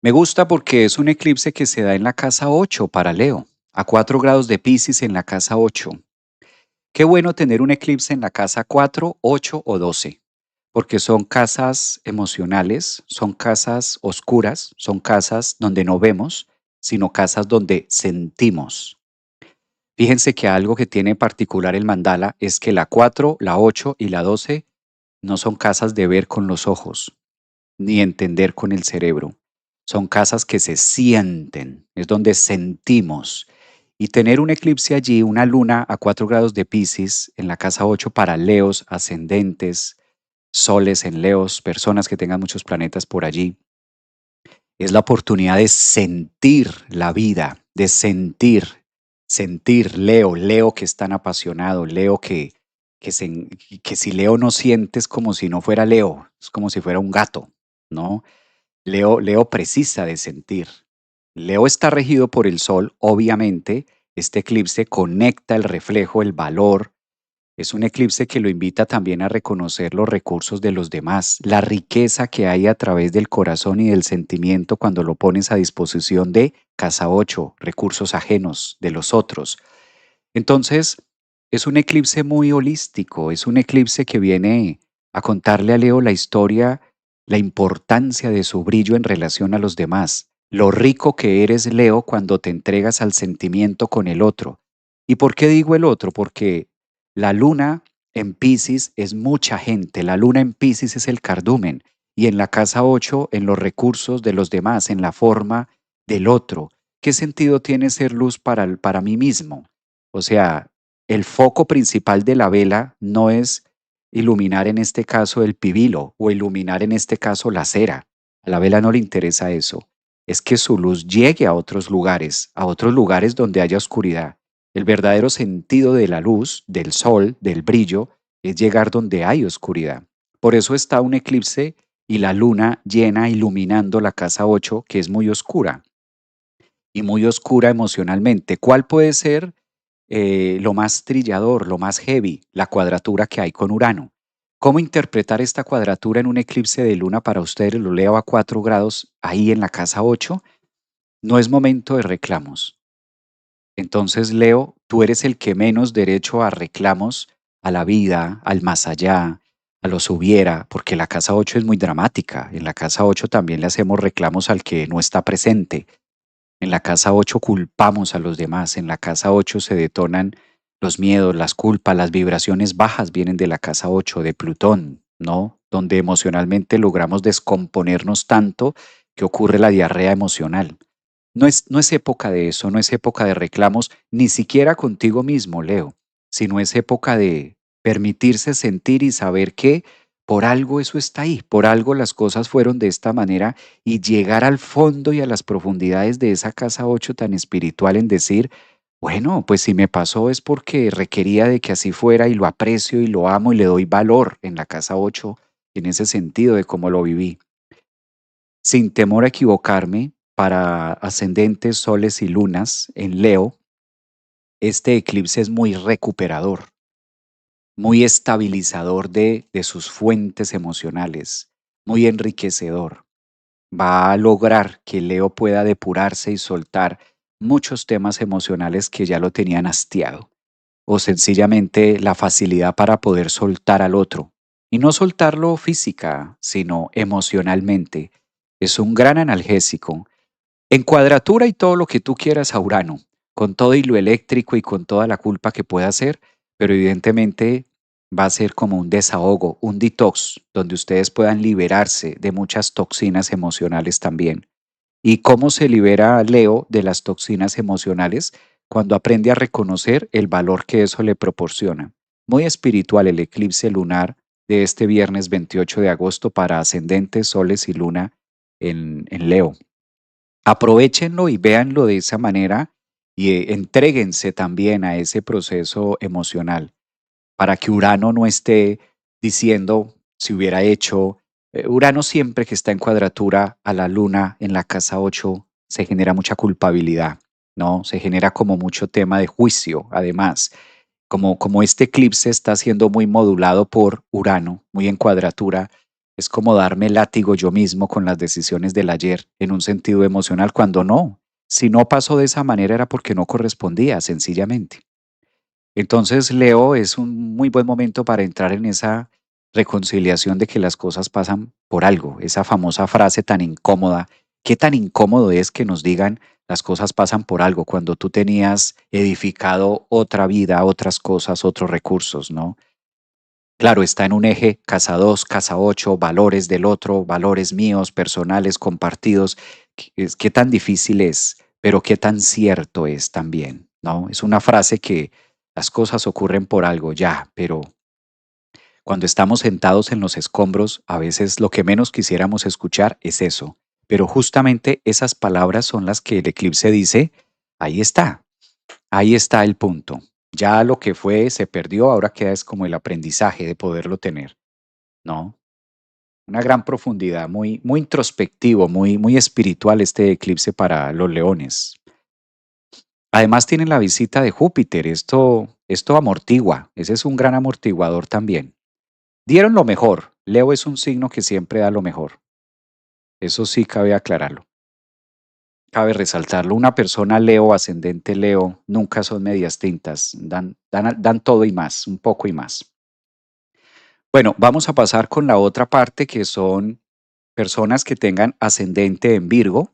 Me gusta porque es un eclipse que se da en la casa 8 para Leo, a 4 grados de Piscis en la casa 8. Qué bueno tener un eclipse en la casa 4, 8 o 12, porque son casas emocionales, son casas oscuras, son casas donde no vemos, sino casas donde sentimos. Fíjense que algo que tiene particular el mandala es que la 4, la 8 y la 12 no son casas de ver con los ojos, ni entender con el cerebro. Son casas que se sienten, es donde sentimos. Y tener un eclipse allí, una luna a 4 grados de Piscis en la casa 8 para Leos, ascendentes, soles en Leos, personas que tengan muchos planetas por allí, es la oportunidad de sentir la vida, de sentir Leo que es tan apasionado, Leo que, se, que si Leo no siente es como si no fuera Leo, es como si fuera un gato, ¿no? Leo precisa de sentir. Leo está regido por el Sol, obviamente. Este eclipse conecta el reflejo, el valor. Es un eclipse que lo invita también a reconocer los recursos de los demás, la riqueza que hay a través del corazón y del sentimiento cuando lo pones a disposición de Casa 8, recursos ajenos de los otros. Entonces, es un eclipse muy holístico, es un eclipse que viene a contarle a Leo la historia, la importancia de su brillo en relación a los demás, lo rico que eres, Leo, cuando te entregas al sentimiento con el otro. ¿Y por qué digo el otro? Porque la luna en Piscis es mucha gente, la luna en Piscis es el cardumen, y en la casa 8 en los recursos de los demás, en la forma del otro. ¿Qué sentido tiene ser luz para mí mismo? O sea, el foco principal de la vela no es iluminar en este caso el pibilo o iluminar en este caso la cera. A la vela no le interesa eso. Es que su luz llegue a otros lugares donde haya oscuridad. El verdadero sentido de la luz, del sol, del brillo, es llegar donde hay oscuridad. Por eso está un eclipse y la luna llena iluminando la casa 8, que es muy oscura y muy oscura emocionalmente. ¿Cuál puede ser lo más trillador, lo más heavy, la cuadratura que hay con Urano? ¿Cómo interpretar esta cuadratura en un eclipse de luna para ustedes? Lo leo a 4 grados ahí en la casa 8. No es momento de reclamos. Entonces, Leo, tú eres el que menos derecho a reclamos a la vida, al más allá, a los hubiera, porque la casa 8 es muy dramática. En la casa 8 también le hacemos reclamos al que no está presente. En la casa 8 culpamos a los demás, en la casa 8 se detonan los miedos, las culpas, las vibraciones bajas vienen de la casa 8 de Plutón, ¿no? Donde emocionalmente logramos descomponernos tanto que ocurre la diarrea emocional. No es época de eso, no es época de reclamos, ni siquiera contigo mismo, Leo, sino es época de permitirse sentir y saber que por algo eso está ahí, por algo las cosas fueron de esta manera y llegar al fondo y a las profundidades de esa casa 8 tan espiritual en decir, bueno, pues si me pasó es porque requería de que así fuera y lo aprecio y lo amo y le doy valor en la casa 8 en ese sentido de cómo lo viví. Sin temor a equivocarme, para ascendentes, soles y lunas en Leo, este eclipse es muy recuperador, muy estabilizador de sus fuentes emocionales, muy enriquecedor. Va a lograr que Leo pueda depurarse y soltar muchos temas emocionales que ya lo tenían hastiado, o sencillamente la facilidad para poder soltar al otro. Y no soltarlo física, sino emocionalmente. Es un gran analgésico. En cuadratura y todo lo que tú quieras a Urano, con todo y lo eléctrico y con toda la culpa que pueda hacer, pero evidentemente va a ser como un desahogo, un detox, donde ustedes puedan liberarse de muchas toxinas emocionales también. ¿Y cómo se libera Leo de las toxinas emocionales? Cuando aprende a reconocer el valor que eso le proporciona. Muy espiritual el eclipse lunar de este viernes 28 de agosto para ascendentes, soles y luna en Leo. Aprovéchenlo y véanlo de esa manera y entréguense también a ese proceso emocional para que Urano no esté diciendo si hubiera hecho. Urano siempre que está en cuadratura a la luna en la casa 8 se genera mucha culpabilidad, ¿no? Se genera como mucho tema de juicio, además. Como este eclipse está siendo muy modulado por Urano, muy en cuadratura, Es como darme látigo yo mismo con las decisiones del ayer en un sentido emocional, cuando no. Si no pasó de esa manera era porque no correspondía, sencillamente. Entonces, Leo, es un muy buen momento para entrar en esa reconciliación de que las cosas pasan por algo, esa famosa frase tan incómoda. ¿Qué tan incómodo es que nos digan las cosas pasan por algo cuando tú tenías edificado otra vida, otras cosas, otros recursos, ¿no? Claro, está en un eje casa 2, casa 8, valores del otro, valores míos, personales, compartidos. ¿Qué tan difícil es? Pero qué tan cierto es también, ¿no? Es una frase que las cosas ocurren por algo ya, pero cuando estamos sentados en los escombros, a veces lo que menos quisiéramos escuchar es eso. Pero justamente esas palabras son las que el eclipse dice, ahí está el punto. Ya lo que fue se perdió, ahora queda es como el aprendizaje de poderlo tener, ¿no? Una gran profundidad, muy, muy introspectivo, muy, muy espiritual este eclipse para los leones. Además tienen la visita de Júpiter, esto amortigua, ese es un gran amortiguador también. Dieron lo mejor, Leo es un signo que siempre da lo mejor, eso sí cabe aclararlo, cabe resaltarlo. Una persona Leo, ascendente Leo, nunca son medias tintas, dan todo y más, un poco y más. Bueno, vamos a pasar con la otra parte que son personas que tengan ascendente en Virgo.